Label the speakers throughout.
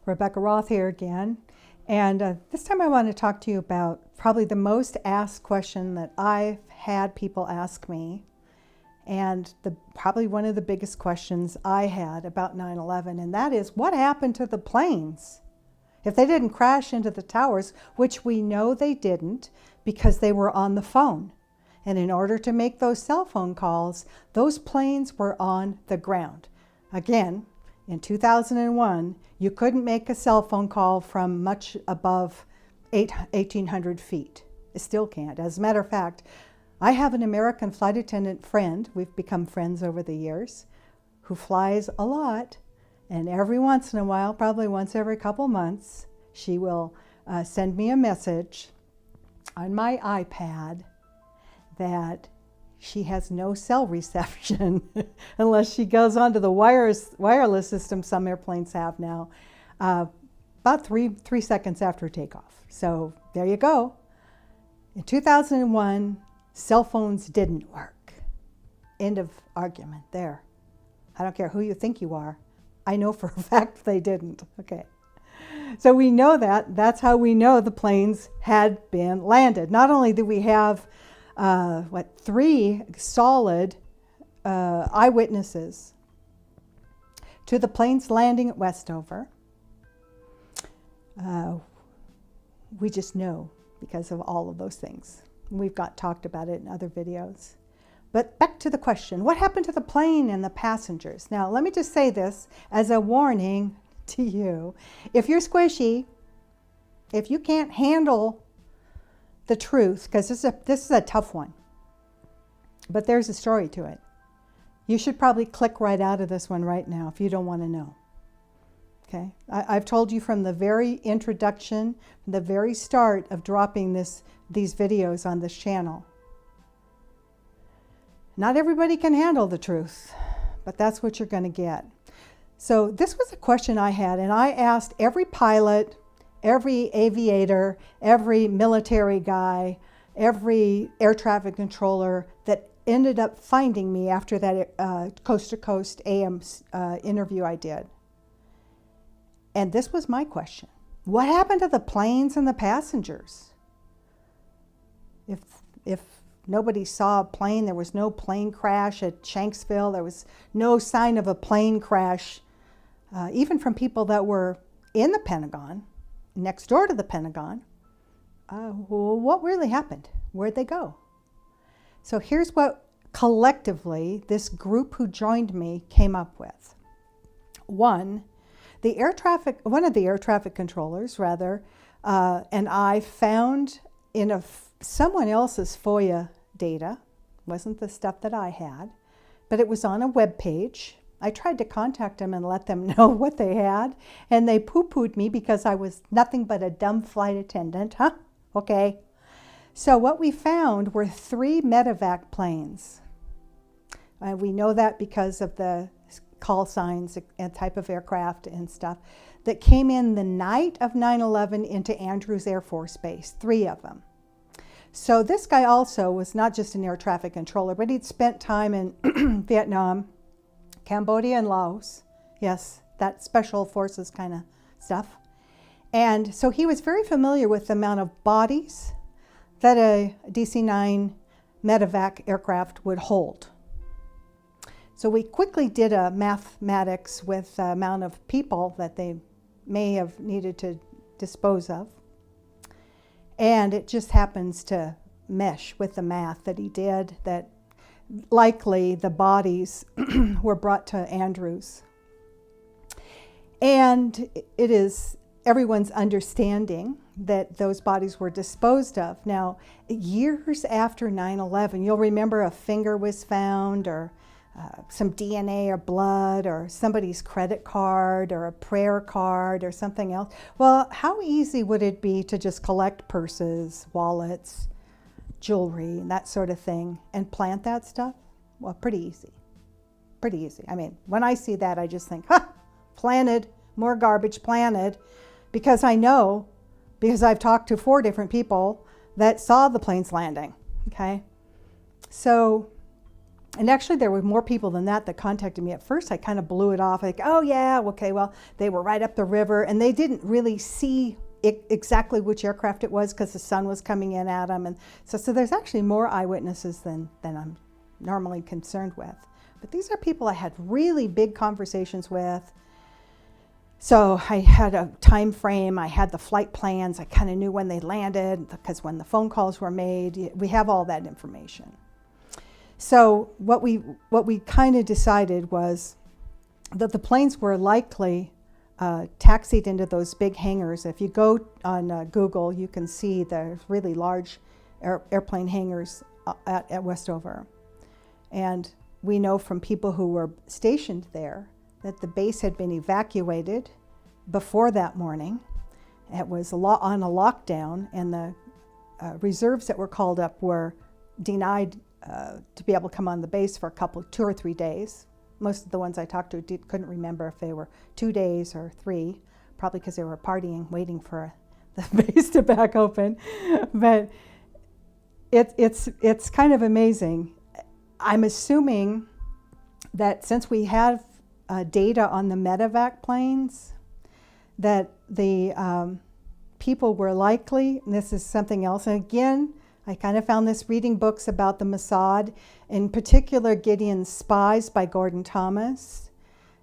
Speaker 1: Rebekah Roth here again. And this time I want to talk to you about probably the most asked question that I've had people ask me, and probably one of the biggest questions I had about 9/11, and that is, what happened to the planes? If they didn't crash into the towers, which we know they didn't because they were on the phone. And in order to make those cell phone calls, those planes were on the ground. Again, in 2001, you couldn't make a cell phone call from much above 1,800 feet. You still can't. As a matter of fact, I have an American flight attendant friend, we've become friends over the years, who flies a lot, and every once in a while, probably once every couple months, she will send me a message on my iPad that she has no cell reception unless she goes onto the wireless system some airplanes have now, about three seconds after takeoff. So there you go. In 2001, cell phones didn't work. End of argument there. I don't care who you think you are. I know for a fact they didn't. Okay. So we know that. That's how we know the planes had been landed. Not only do we have three solid eyewitnesses to the planes landing at Westover. We just know because of all of those things. We've talked about it in other videos. But back to the question, what happened to the plane and the passengers? Now, let me just say this as a warning to you. If you're squishy, if you can't handle the truth, because this is a tough one, but there's a story to it. You should probably click right out of this one right now if you don't want to know. Okay, I've told you from the very introduction, from the very start of dropping these videos on this channel. Not everybody can handle the truth, but that's what you're going to get. So this was a question I had, and I asked every pilot, every aviator, every military guy, every air traffic controller that ended up finding me after that Coast to Coast AM interview I did. And this was my question. What happened to the planes and the passengers? If nobody saw a plane, there was no plane crash at Shanksville, there was no sign of a plane crash, even from people that were in the Pentagon, next door to the Pentagon, what really happened? Where'd they go? So here's what collectively this group who joined me came up with. One of the air traffic controllers, and I found in someone else's FOIA data, wasn't the stuff that I had, but it was on a web page. I tried to contact them and let them know what they had, and they poo-pooed me because I was nothing but a dumb flight attendant. Huh? Okay. So what we found were 3 medevac planes. We know that because of the call signs and type of aircraft and stuff that came in the night of 9/11 into Andrews Air Force Base, 3 of them. So this guy also was not just an air traffic controller, but he'd spent time in Vietnam, Cambodia, and Laos. Yes, that special forces kind of stuff. And so he was very familiar with the amount of bodies that a DC-9 medevac aircraft would hold. So we quickly did a mathematics with the amount of people that they may have needed to dispose of. And it just happens to mesh with the math that he did, that likely the bodies were brought to Andrews. And it is everyone's understanding that those bodies were disposed of. Now, years after 9/11, you'll remember a finger was found, or some DNA or blood, or somebody's credit card, or a prayer card, or something else. Well, how easy would it be to just collect purses, wallets, jewelry, and that sort of thing, and plant that stuff? Well, pretty easy. Pretty easy. I mean, when I see that, I just think, planted, more garbage planted, because I know, because I've talked to 4 different people that saw the planes landing, okay? So And actually, there were more people than that contacted me. At first, I kind of blew it off, like, oh yeah, okay, well, they were right up the river, and they didn't really see exactly which aircraft it was because the sun was coming in at them. And so there's actually more eyewitnesses than I'm normally concerned with. But these are people I had really big conversations with. So I had a time frame, I had the flight plans, I kind of knew when they landed, because when the phone calls were made, we have all that information. So what we kind of decided was that the planes were likely taxied into those big hangars. If you go on Google, you can see the really large airplane hangars at Westover. And we know from people who were stationed there that the base had been evacuated before that morning. It was on a lockdown, and the reserves that were called up were denied to be able to come on the base for 2 or 3 days. Most of the ones I talked to couldn't remember if they were 2 days or 3, probably because they were partying, waiting for the base to back open. But it's kind of amazing. I'm assuming that since we have data on the medevac planes, that the people were likely, and this is something else, and again, I kind of found this reading books about the Mossad, in particular Gideon's Spies by Gordon Thomas,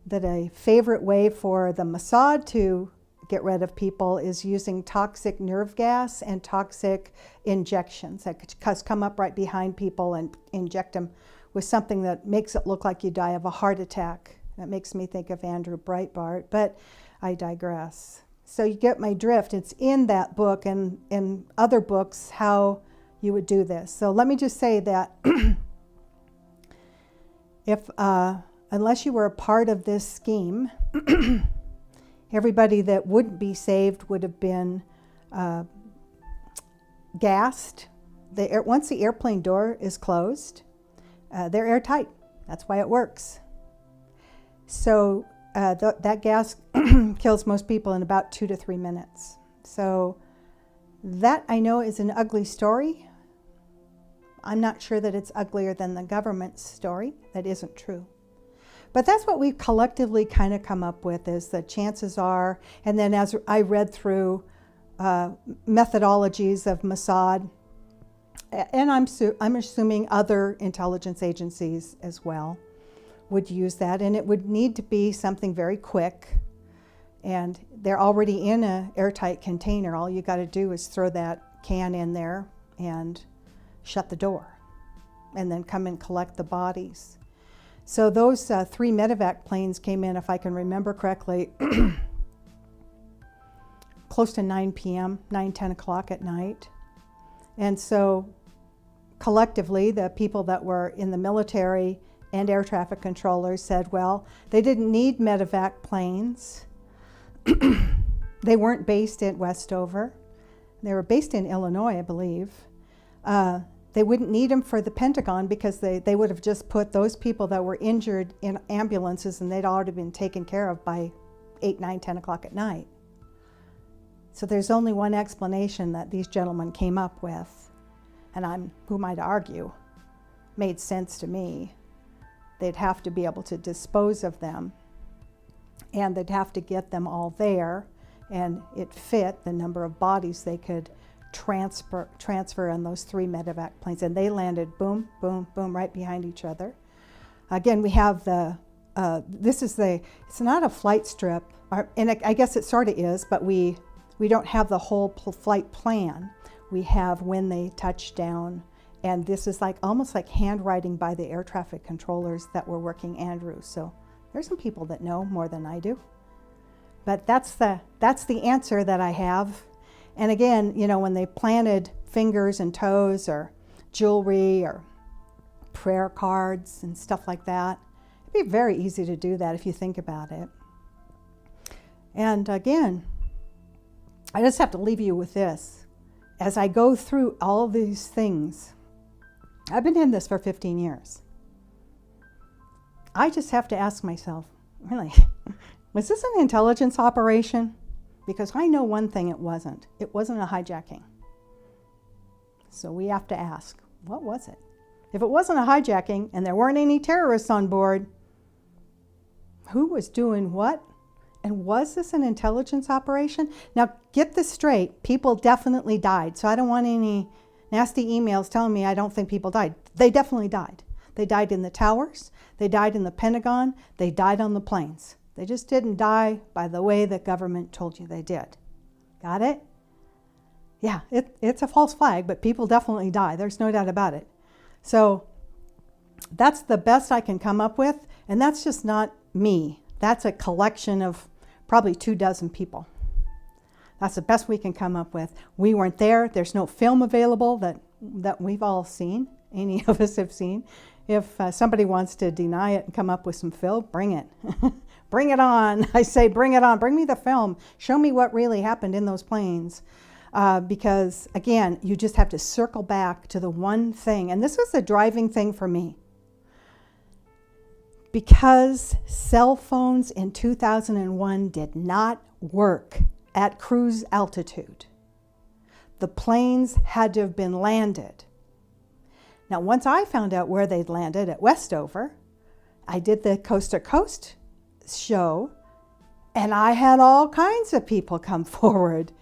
Speaker 1: that a favorite way for the Mossad to get rid of people is using toxic nerve gas and toxic injections that could come up right behind people and inject them with something that makes it look like you die of a heart attack. That makes me think of Andrew Breitbart, but I digress. So you get my drift. It's in that book and in other books how you would do this. So let me just say that if unless you were a part of this scheme, everybody that wouldn't be saved would have been gassed. Once the airplane door is closed, they're airtight. That's why it works. So that gas kills most people in about 2 to 3 minutes. So that I know is an ugly story. I'm not sure that it's uglier than the government's story. That isn't true. But that's what we've collectively kind of come up with, is that chances are, and then as I read through methodologies of Mossad, and I'm assuming other intelligence agencies as well would use that, and it would need to be something very quick, and they're already in an airtight container. All you got to do is throw that can in there and shut the door, and then come and collect the bodies. So those 3 medevac planes came in, if I can remember correctly, close to 9 p.m., 10 o'clock at night. And so collectively, the people that were in the military and air traffic controllers said, well, they didn't need medevac planes. They weren't based at Westover. They were based in Illinois, I believe. They wouldn't need them for the Pentagon because they would have just put those people that were injured in ambulances, and they'd already been taken care of by 8, 9, 10 o'clock at night. So there's only one explanation that these gentlemen came up with, and who am I to argue? Made sense to me. They'd have to be able to dispose of them, and they'd have to get them all there, and it fit the number of bodies they could transfer on those 3 medevac planes, and they landed boom, boom, boom right behind each other. Again, we have it's not a flight strip, and I guess it sort of is, but we don't have the whole flight plan. We have when they touch down, and this is almost like handwriting by the air traffic controllers that were working Andrews. So there's some people that know more than I do, but that's the answer that I have. And again, when they planted fingers and toes or jewelry or prayer cards and stuff like that, it'd be very easy to do that if you think about it. And again, I just have to leave you with this. As I go through all of these things, I've been in this for 15 years. I just have to ask myself, really, was this an intelligence operation? Because I know one thing, it wasn't. It wasn't a hijacking. So we have to ask, what was it? If it wasn't a hijacking and there weren't any terrorists on board, who was doing what? And was this an intelligence operation? Now, get this straight. People definitely died. So I don't want any nasty emails telling me I don't think people died. They definitely died. They died in the towers. They died in the Pentagon. They died on the planes. They just didn't die by the way the government told you they did. Got it? Yeah, it's a false flag, but people definitely die. There's no doubt about it. So that's the best I can come up with. And that's just not me. That's a collection of probably 24 people. That's the best we can come up with. We weren't there. There's no film available that we've all seen, any of us have seen. If somebody wants to deny it and come up with some film, bring it. Bring it on. I say bring it on. Bring me the film. Show me what really happened in those planes. Because, again, you just have to circle back to the one thing. And this was the driving thing for me. Because cell phones in 2001 did not work at cruise altitude, the planes had to have been landed. Now, once I found out where they'd landed at Westover, I did the Coast to Coast show, and I had all kinds of people come forward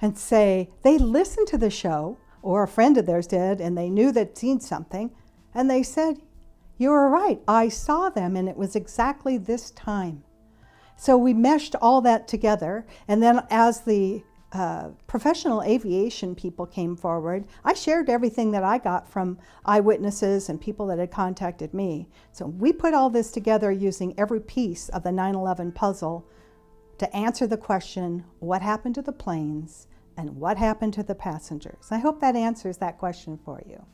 Speaker 1: and say they listened to the show, or a friend of theirs did, and they knew they'd seen something, and they said, "You were right, I saw them, and it was exactly this time." So we meshed all that together, and then as the professional aviation people came forward, I shared everything that I got from eyewitnesses and people that had contacted me. So we put all this together using every piece of the 9/11 puzzle to answer the question, what happened to the planes and what happened to the passengers? I hope that answers that question for you.